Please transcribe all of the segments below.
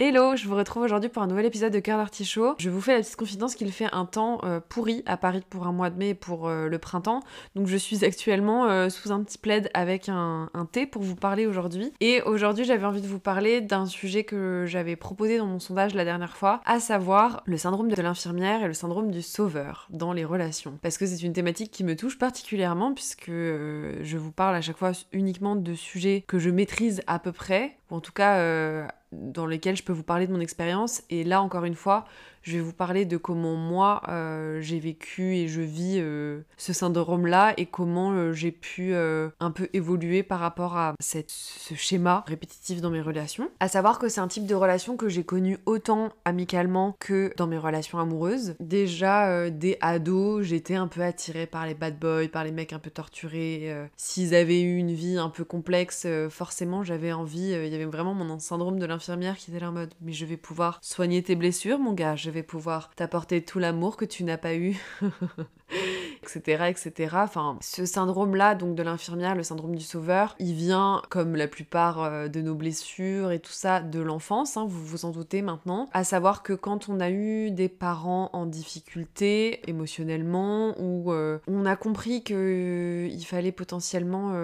Hello, je vous retrouve aujourd'hui pour un nouvel épisode de Cœur d'Artichaut. Je vous fais la petite confidence qu'il fait un temps pourri à Paris pour un mois de mai et pour le printemps. Donc je suis actuellement sous un petit plaid avec un thé pour vous parler aujourd'hui. Et aujourd'hui j'avais envie de vous parler d'un sujet que j'avais proposé dans mon sondage la dernière fois, à savoir le syndrome de l'infirmière et le syndrome du sauveur dans les relations. Parce que c'est une thématique qui me touche particulièrement puisque je vous parle à chaque fois uniquement de sujets que je maîtrise à peu près, ou en tout cas dans lesquels je peux vous parler de mon expérience. Et là, encore une fois, je vais vous parler de comment moi, j'ai vécu et je vis ce syndrome-là et comment j'ai pu un peu évoluer par rapport à ce schéma répétitif dans mes relations. À savoir que c'est un type de relation que j'ai connu autant amicalement que dans mes relations amoureuses. Déjà, dès ado, j'étais un peu attirée par les bad boys, par les mecs un peu torturés. S'ils avaient eu une vie un peu complexe, forcément, j'avais envie... Il y avait vraiment mon syndrome de l'infirmière qui était là en mode « Mais je vais pouvoir soigner tes blessures, mon gars, je vais pouvoir t'apporter tout l'amour que tu n'as pas eu. » etc., etc. Enfin, ce syndrome-là, donc de l'infirmière, le syndrome du sauveur, il vient, comme la plupart de nos blessures et tout ça, de l'enfance, hein, vous vous en doutez maintenant. À savoir que quand on a eu des parents en difficulté émotionnellement, ou on a compris qu'il fallait potentiellement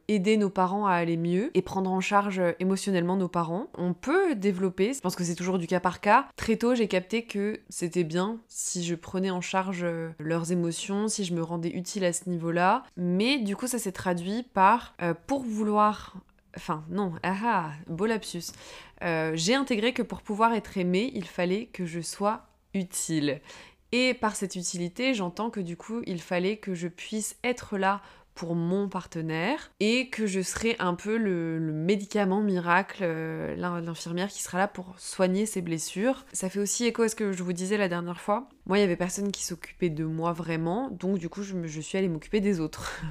aider nos parents à aller mieux et prendre en charge émotionnellement nos parents, on peut développer, je pense que c'est toujours du cas par cas. Très tôt, j'ai capté que c'était bien si je prenais en charge leurs émotions, si je me rendais utile à ce niveau-là, mais du coup ça s'est traduit par pour vouloir... Enfin non, beau lapsus. J'ai intégré que pour pouvoir être aimée, il fallait que je sois utile. Et par cette utilité, j'entends que du coup, il fallait que je puisse être là pour mon partenaire et que je serai un peu le médicament miracle, l'infirmière qui sera là pour soigner ses blessures. Ça fait aussi écho à ce que je vous disais la dernière fois. Moi, il y avait personne qui s'occupait de moi vraiment, donc du coup, je suis allée m'occuper des autres.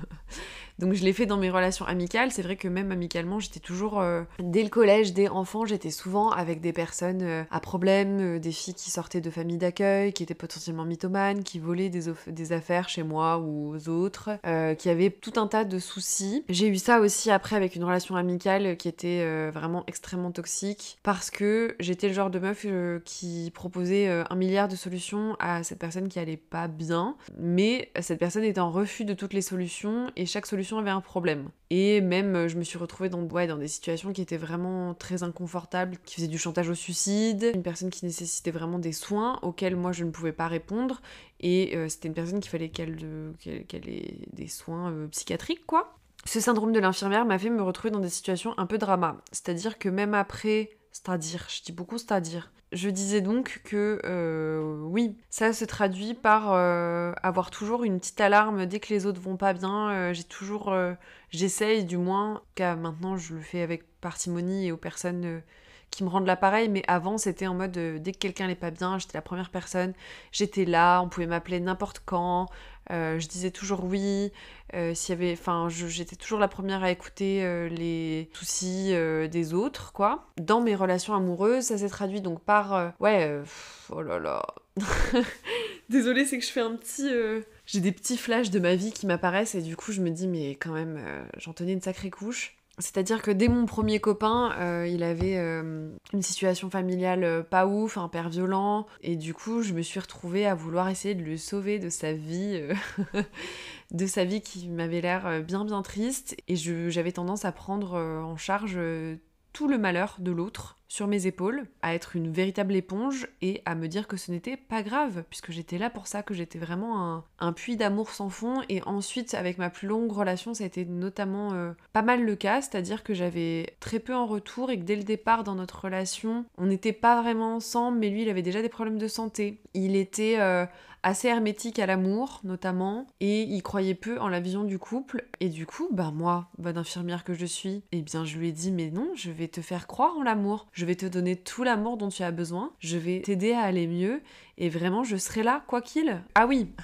Donc je l'ai fait dans mes relations amicales. C'est vrai que même amicalement, j'étais toujours... dès le collège, dès enfant, j'étais souvent avec des personnes à problème, des filles qui sortaient de familles d'accueil, qui étaient potentiellement mythomanes, qui volaient des affaires chez moi ou aux autres, qui avaient tout un tas de soucis. J'ai eu ça aussi après avec une relation amicale qui était vraiment extrêmement toxique, parce que j'étais le genre de meuf qui proposait 1 milliard de solutions à cette personne qui allait pas bien, mais cette personne était en refus de toutes les solutions, et chaque solution avait un problème. Et même, je me suis retrouvée dans des situations qui étaient vraiment très inconfortables, qui faisaient du chantage au suicide, une personne qui nécessitait vraiment des soins auxquels moi je ne pouvais pas répondre, et c'était une personne qu'il fallait qu'elle ait des soins psychiatriques, quoi. Ce syndrome de l'infirmière m'a fait me retrouver dans des situations un peu drama. C'est-à-dire que même après... je dis beaucoup c'est-à-dire. Je disais donc que oui, ça se traduit par avoir toujours une petite alarme dès que les autres vont pas bien. J'essaye du moins, car maintenant je le fais avec parcimonie et aux personnes qui me rendent l'appareil, mais avant c'était en mode dès que quelqu'un n'est pas bien, j'étais la première personne, j'étais là, on pouvait m'appeler n'importe quand, je disais toujours oui, j'étais toujours la première à écouter les soucis des autres, quoi. Dans mes relations amoureuses, ça s'est traduit donc par oh là là. Désolée, c'est que je fais j'ai des petits flashs de ma vie qui m'apparaissent et du coup je me dis mais quand même j'en tenais une sacrée couche. C'est-à-dire que dès mon premier copain, il avait une situation familiale pas ouf, un père violent, et du coup je me suis retrouvée à vouloir essayer de le sauver de sa vie, de sa vie qui m'avait l'air bien bien triste, et j'avais tendance à prendre en charge tout le malheur de l'autre sur mes épaules, à être une véritable éponge et à me dire que ce n'était pas grave, puisque j'étais là pour ça, que j'étais vraiment un puits d'amour sans fond. Et ensuite, avec ma plus longue relation, ça a été notamment pas mal le cas, c'est-à-dire que j'avais très peu en retour et que dès le départ dans notre relation, on n'était pas vraiment ensemble, mais lui, il avait déjà des problèmes de santé. Il était assez hermétique à l'amour, notamment, et il croyait peu en la vision du couple. Et du coup, moi, bonne infirmière que je suis, eh bien, je lui ai dit, mais non, je vais te faire croire en l'amour. Je vais te donner tout l'amour dont tu as besoin. Je vais t'aider à aller mieux. Et vraiment, je serai là, quoi qu'il. Ah oui,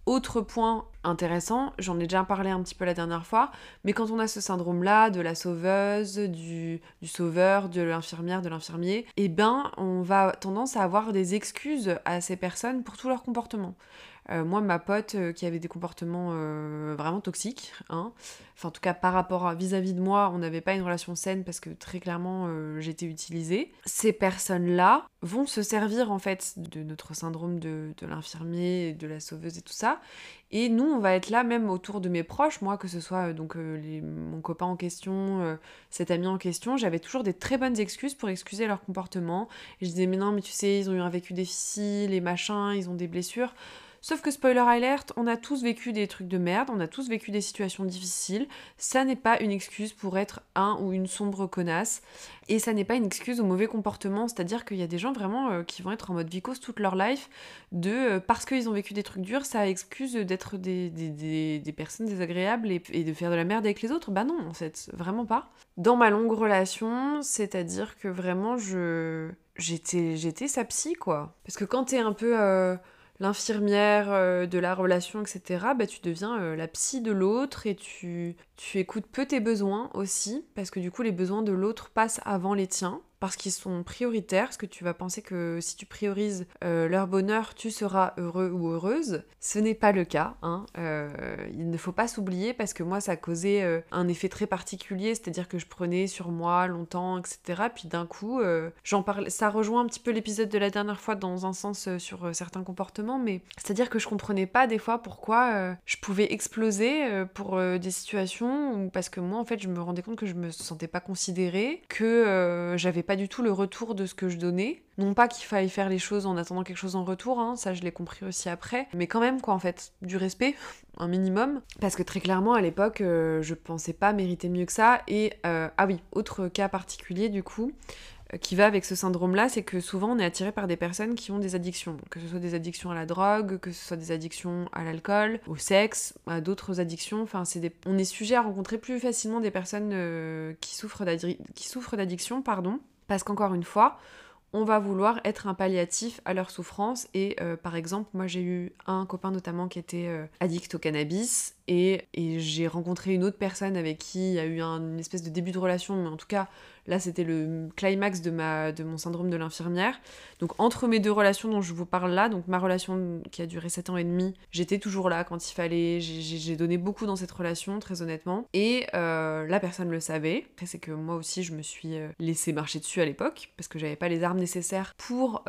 autre point intéressant, j'en ai déjà parlé un petit peu la dernière fois, mais quand on a ce syndrome-là, de la sauveuse, du sauveur, de l'infirmière, de l'infirmier, on va tendance à avoir des excuses à ces personnes pour tout leur comportement. Moi, ma pote qui avait des comportements vraiment toxiques, hein, enfin en tout cas par rapport à vis-à-vis de moi, on n'avait pas une relation saine parce que très clairement j'étais utilisée. Ces personnes-là vont se servir en fait de notre syndrome de l'infirmier, de la sauveuse et tout ça. Et nous, on va être là même autour de mes proches, moi, que ce soit mon copain en question, cet ami en question, j'avais toujours des très bonnes excuses pour excuser leur comportement. Et je disais, mais non, mais tu sais, ils ont eu un vécu difficile, et machin, ils ont des blessures. Sauf que spoiler alert, on a tous vécu des trucs de merde, on a tous vécu des situations difficiles. Ça n'est pas une excuse pour être un ou une sombre connasse. Et ça n'est pas une excuse au mauvais comportement. C'est-à-dire qu'il y a des gens vraiment qui vont être en mode vicose toute leur life. Parce qu'ils ont vécu des trucs durs, ça excuse d'être des personnes désagréables et de faire de la merde avec les autres. Bah non, en fait, vraiment pas. Dans ma longue relation, c'est-à-dire que vraiment j'étais sa psy, quoi. Parce que quand t'es un peu l'infirmière de la relation, etc., bah tu deviens la psy de l'autre et tu écoutes peu tes besoins aussi, parce que du coup les besoins de l'autre passent avant les tiens, parce qu'ils sont prioritaires, parce que tu vas penser que si tu priorises leur bonheur, tu seras heureux ou heureuse. Ce n'est pas le cas, hein. Il ne faut pas s'oublier, parce que moi ça causait un effet très particulier, c'est-à-dire que je prenais sur moi longtemps, etc. Puis d'un coup, j'en parlais. Ça rejoint un petit peu l'épisode de la dernière fois dans un sens sur certains comportements, mais c'est-à-dire que je comprenais pas des fois pourquoi je pouvais exploser pour des situations, ou parce que moi en fait je me rendais compte que je me sentais pas considérée, que j'avais pas du tout le retour de ce que je donnais. Non pas qu'il faille faire les choses en attendant quelque chose en retour, hein, ça je l'ai compris aussi après, mais quand même quoi en fait, du respect, un minimum, parce que très clairement à l'époque je pensais pas mériter mieux que ça. Et ah oui, autre cas particulier du coup, qui va avec ce syndrome-là, c'est que souvent on est attiré par des personnes qui ont des addictions, que ce soit des addictions à la drogue, que ce soit des addictions à l'alcool, au sexe, à d'autres addictions. Enfin, on est sujet à rencontrer plus facilement des personnes qui souffrent d'addiction, pardon, parce qu'encore une fois, on va vouloir être un palliatif à leur souffrance. Et par exemple, moi j'ai eu un copain notamment qui était addict au cannabis, et j'ai rencontré une autre personne avec qui il y a eu une espèce de début de relation, mais en tout cas là c'était le climax de mon syndrome de l'infirmière. Donc entre mes deux relations dont je vous parle là, donc ma relation qui a duré 7 ans et demi, j'étais toujours là quand il fallait, j'ai donné beaucoup dans cette relation, très honnêtement, et la personne le savait. Après c'est que moi aussi je me suis laissé marcher dessus à l'époque, parce que j'avais pas les armes nécessaires pour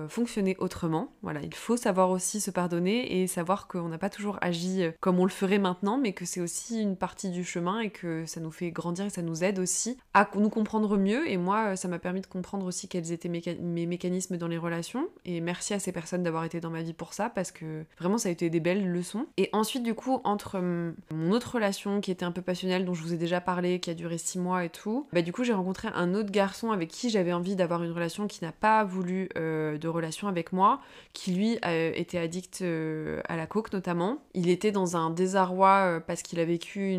fonctionner autrement. Voilà, il faut savoir aussi se pardonner et savoir qu'on n'a pas toujours agi comme on le ferait maintenant, mais que c'est aussi une partie du chemin et que ça nous fait grandir et ça nous aide aussi à nous comprendre mieux. Et moi, ça m'a permis de comprendre aussi quels étaient mes mécanismes dans les relations. Et merci à ces personnes d'avoir été dans ma vie pour ça, parce que vraiment ça a été des belles leçons. Et ensuite, du coup, entre mon autre relation qui était un peu passionnelle, dont je vous ai déjà parlé, qui a duré 6 mois et tout, bah du coup j'ai rencontré un autre garçon avec qui j'avais envie d'avoir une relation, qui n'a pas voulu de relation avec moi, qui lui était addict à la coke notamment. Il était dans un désarroi parce qu'il a vécu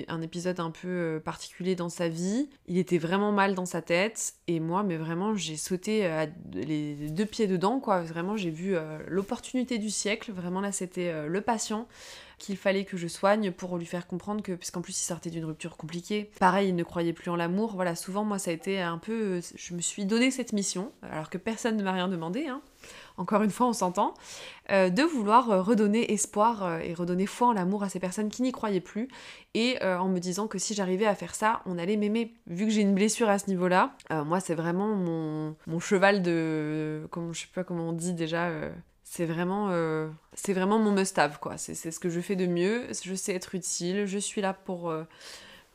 un épisode un peu particulier dans sa vie. Il était vraiment mal dans sa tête, et moi mais vraiment j'ai sauté les 2 pieds dedans, quoi. Vraiment j'ai vu l'opportunité du siècle. Vraiment là c'était le patient qu'il fallait que je soigne pour lui faire comprendre que, puisqu'en plus il sortait d'une rupture compliquée, pareil, il ne croyait plus en l'amour. Voilà, souvent moi ça a été un peu, je me suis donné cette mission, alors que personne ne m'a rien demandé, hein. Encore une fois on s'entend, de vouloir redonner espoir et redonner foi en l'amour à ces personnes qui n'y croyaient plus, et en me disant que si j'arrivais à faire ça, on allait m'aimer. Vu que j'ai une blessure à ce niveau-là, moi c'est vraiment mon cheval de... je sais pas comment on dit déjà... c'est vraiment mon must-have, quoi. C'est ce que je fais de mieux. Je sais être utile. Je suis là pour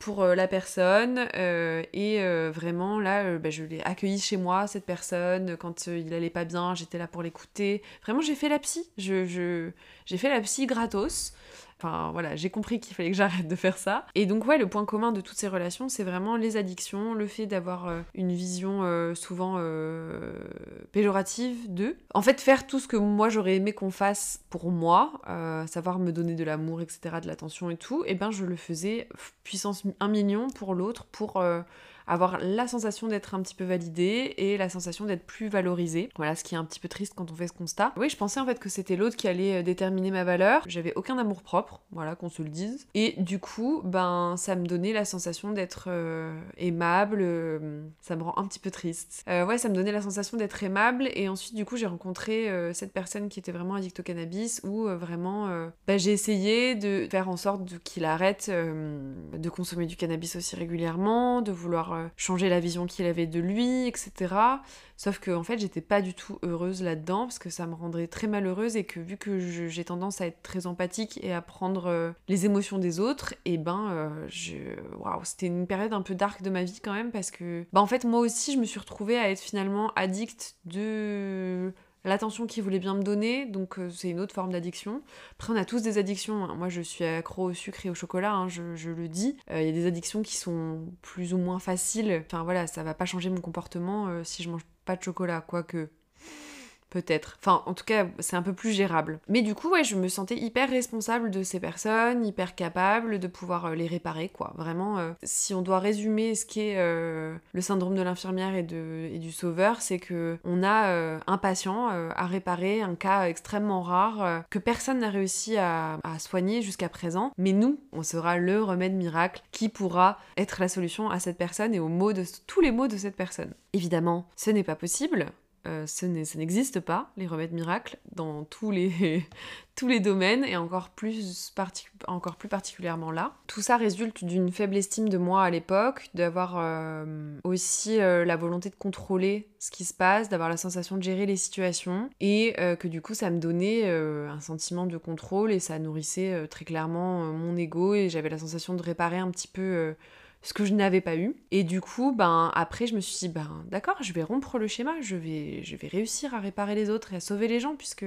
la personne. Vraiment, là, je l'ai accueilli chez moi, cette personne. Quand il allait pas bien, j'étais là pour l'écouter. Vraiment, j'ai fait la psy. J'ai fait la psy gratos. Enfin voilà, j'ai compris qu'il fallait que j'arrête de faire ça. Et donc ouais, le point commun de toutes ces relations, c'est vraiment les addictions, le fait d'avoir une vision souvent péjorative d'eux. En fait, faire tout ce que moi j'aurais aimé qu'on fasse pour moi, savoir me donner de l'amour, etc., de l'attention et tout, et ben je le faisais puissance 1 million pour l'autre, pour avoir la sensation d'être un petit peu validée et la sensation d'être plus valorisée. Voilà, ce qui est un petit peu triste quand on fait ce constat. Oui, je pensais en fait que c'était l'autre qui allait déterminer ma valeur. J'avais aucun amour propre, voilà, qu'on se le dise. Et du coup, ça me donnait la sensation d'être aimable. Ça me rend un petit peu triste. Ouais, ça me donnait la sensation d'être aimable. Et ensuite, du coup, j'ai rencontré cette personne qui était vraiment addict au cannabis où vraiment, j'ai essayé de faire en sorte qu'il arrête de consommer du cannabis aussi régulièrement, de vouloir changer la vision qu'il avait de lui, etc. Sauf que en fait, j'étais pas du tout heureuse là-dedans parce que ça me rendrait très malheureuse et que vu que j'ai tendance à être très empathique et à prendre les émotions des autres, waouh, c'était une période un peu dark de ma vie quand même parce que en fait, moi aussi, je me suis retrouvée à être finalement addict de l'attention qu'il voulait bien me donner, donc c'est une autre forme d'addiction. Après, on a tous des addictions, hein. Moi je suis accro au sucre et au chocolat, hein, je le dis. Il y a des addictions qui sont plus ou moins faciles, enfin voilà, ça va pas changer mon comportement si je mange pas de chocolat, quoique... Peut-être. Enfin, en tout cas, c'est un peu plus gérable. Mais du coup, ouais, je me sentais hyper responsable de ces personnes, hyper capable de pouvoir les réparer, quoi. Vraiment, si on doit résumer ce qu'est le syndrome de l'infirmière et du sauveur, c'est que on a un patient à réparer, un cas extrêmement rare, que personne n'a réussi à soigner jusqu'à présent. Mais nous, on sera le remède miracle qui pourra être la solution à cette personne et tous les maux de cette personne. Évidemment, ce n'est pas possible. Ça n'existe pas, les remèdes miracles, dans tous les domaines, et encore plus particulièrement là. Tout ça résulte d'une faible estime de moi à l'époque, d'avoir aussi la volonté de contrôler ce qui se passe, d'avoir la sensation de gérer les situations, et que du coup ça me donnait un sentiment de contrôle, et ça nourrissait très clairement mon ego, et j'avais la sensation de réparer un petit peu... ce que je n'avais pas eu. Et du coup, après, je me suis dit, d'accord, je vais rompre le schéma, je vais réussir à réparer les autres et à sauver les gens, puisque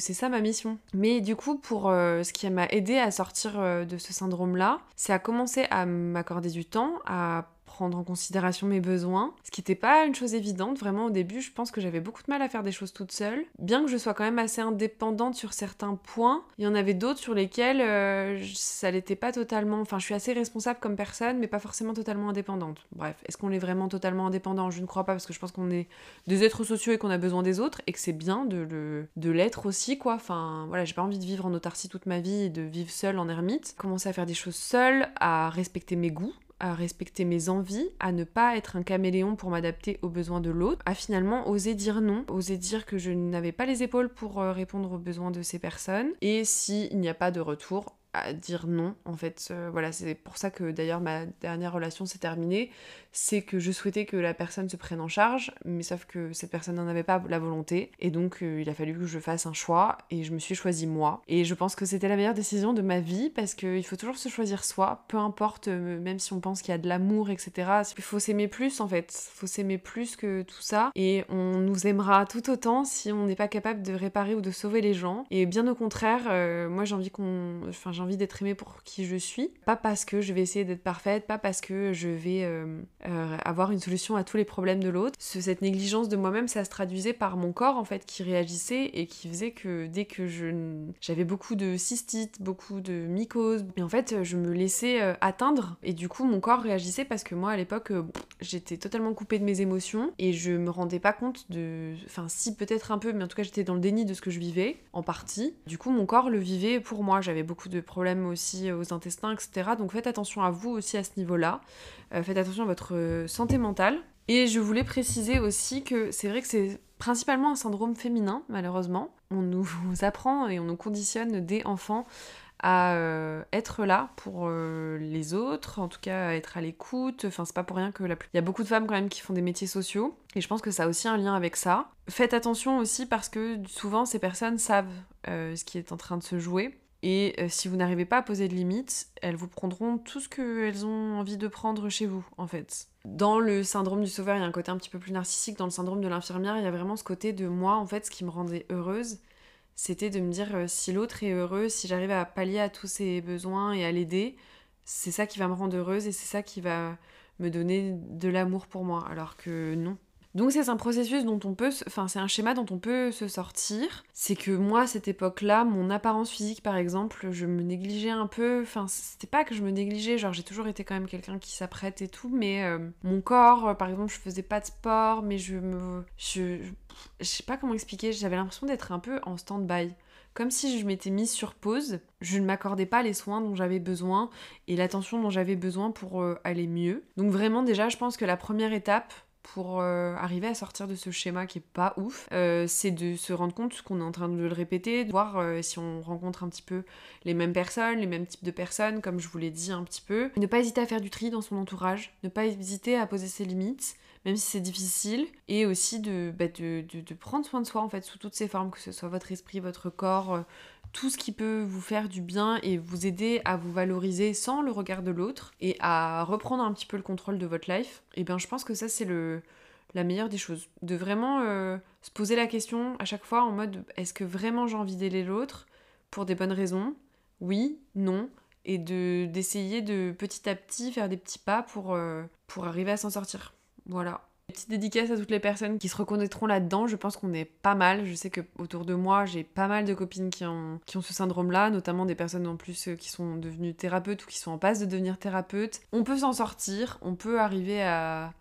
c'est ça ma mission. Mais du coup, pour ce qui m'a aidé à sortir de ce syndrome-là, c'est à commencer à m'accorder du temps, à prendre en considération mes besoins, ce qui n'était pas une chose évidente. Vraiment, au début, je pense que j'avais beaucoup de mal à faire des choses toute seule. Bien que je sois quand même assez indépendante sur certains points, il y en avait d'autres sur lesquels ça l'était pas totalement... Enfin, je suis assez responsable comme personne, mais pas forcément totalement indépendante. Bref, est-ce qu'on est vraiment totalement indépendant ? Je ne crois pas, parce que je pense qu'on est des êtres sociaux et qu'on a besoin des autres, et que c'est bien de l'être aussi, quoi. Enfin, voilà, j'ai pas envie de vivre en autarcie toute ma vie et de vivre seule en ermite. Commencer à faire des choses seule, à respecter mes goûts, à respecter mes envies, à ne pas être un caméléon pour m'adapter aux besoins de l'autre, à finalement oser dire non, oser dire que je n'avais pas les épaules pour répondre aux besoins de ces personnes, et s'il n'y a pas de retour, à dire non, en fait. Voilà, c'est pour ça que d'ailleurs ma dernière relation s'est terminée, c'est que je souhaitais que la personne se prenne en charge, mais sauf que cette personne n'en avait pas la volonté, et donc il a fallu que je fasse un choix, et je me suis choisie moi. Et je pense que c'était la meilleure décision de ma vie, parce qu'il faut toujours se choisir soi, peu importe, même si on pense qu'il y a de l'amour, etc. Il faut s'aimer plus, en fait. Il faut s'aimer plus que tout ça, et on nous aimera tout autant si on n'est pas capable de réparer ou de sauver les gens. Et bien au contraire, moi j'ai envie d'être aimée pour qui je suis, pas parce que je vais essayer d'être parfaite, pas parce que je vais avoir une solution à tous les problèmes de l'autre. Cette négligence de moi-même, ça se traduisait par mon corps en fait qui réagissait et qui faisait que dès que j'avais beaucoup de cystite, beaucoup de mycose, et en fait je me laissais atteindre, et du coup mon corps réagissait parce que moi à l'époque j'étais totalement coupée de mes émotions et je me rendais pas compte enfin si, peut-être un peu, mais en tout cas j'étais dans le déni de ce que je vivais, en partie. Du coup mon corps le vivait pour moi, j'avais beaucoup de problèmes aussi aux intestins, etc. Donc faites attention à vous aussi à ce niveau-là, faites attention à votre santé mentale. Et je voulais préciser aussi que c'est vrai que c'est principalement un syndrome féminin, malheureusement. On nous apprend et on nous conditionne dès enfants à être là pour les autres, en tout cas à être à l'écoute. Enfin, c'est pas pour rien que il y a beaucoup de femmes quand même qui font des métiers sociaux, et je pense que ça a aussi un lien avec ça. Faites attention aussi parce que souvent ces personnes savent ce qui est en train de se jouer. Et si vous n'arrivez pas à poser de limites, elles vous prendront tout ce qu'elles ont envie de prendre chez vous, en fait. Dans le syndrome du sauveur, il y a un côté un petit peu plus narcissique. Dans le syndrome de l'infirmière, il y a vraiment ce côté de moi, en fait, ce qui me rendait heureuse, c'était de me dire si l'autre est heureux, si j'arrive à pallier à tous ses besoins et à l'aider, c'est ça qui va me rendre heureuse et c'est ça qui va me donner de l'amour pour moi. Alors que non. Donc c'est un processus dont on peut, enfin c'est un schéma dont on peut se sortir. C'est que moi à cette époque-là, mon apparence physique par exemple, je me négligeais un peu. Enfin c'était pas que je me négligeais, genre j'ai toujours été quand même quelqu'un qui s'apprête et tout, mais mon corps, par exemple, je faisais pas de sport, mais je sais pas comment expliquer. J'avais l'impression d'être un peu en stand-by. Comme si je m'étais mise sur pause, je ne m'accordais pas les soins dont j'avais besoin et l'attention dont j'avais besoin pour aller mieux. Donc vraiment déjà, je pense que la première étape pour arriver à sortir de ce schéma qui est pas ouf, c'est de se rendre compte qu'on est en train de le répéter, de voir si on rencontre un petit peu les mêmes personnes, les mêmes types de personnes, comme je vous l'ai dit un petit peu. Ne pas hésiter à faire du tri dans son entourage, ne pas hésiter à poser ses limites, même si c'est difficile, et aussi de prendre soin de soi en fait sous toutes ses formes, que ce soit votre esprit, votre corps, tout ce qui peut vous faire du bien et vous aider à vous valoriser sans le regard de l'autre et à reprendre un petit peu le contrôle de votre life. Et bien je pense que ça c'est la meilleure des choses, de vraiment se poser la question à chaque fois en mode est-ce que vraiment j'ai envie d'aider l'autre pour des bonnes raisons, oui, non, et d'essayer de petit à petit faire des petits pas pour arriver à s'en sortir. Voilà. Petite dédicace à toutes les personnes qui se reconnaîtront là-dedans, je pense qu'on est pas mal. Je sais que autour de moi, j'ai pas mal de copines qui ont ce syndrome-là, notamment des personnes en plus qui sont devenues thérapeutes ou qui sont en passe de devenir thérapeutes. On peut s'en sortir, on peut arriver à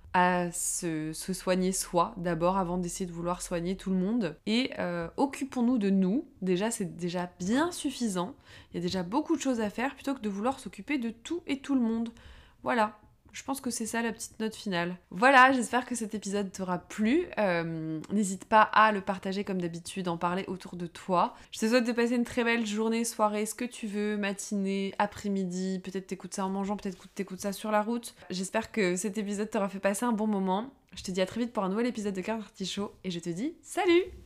se soigner soi d'abord avant d'essayer de vouloir soigner tout le monde. Et occupons-nous de nous, déjà c'est déjà bien suffisant, il y a déjà beaucoup de choses à faire plutôt que de vouloir s'occuper de tout et tout le monde. Voilà. Je pense que c'est ça la petite note finale. Voilà, j'espère que cet épisode t'aura plu. N'hésite pas à le partager comme d'habitude, en parler autour de toi. Je te souhaite de passer une très belle journée, soirée, ce que tu veux, matinée, après-midi. Peut-être t'écoutes ça en mangeant, peut-être t'écoutes ça sur la route. J'espère que cet épisode t'aura fait passer un bon moment. Je te dis à très vite pour un nouvel épisode de Cœur d'Artichaut et je te dis salut!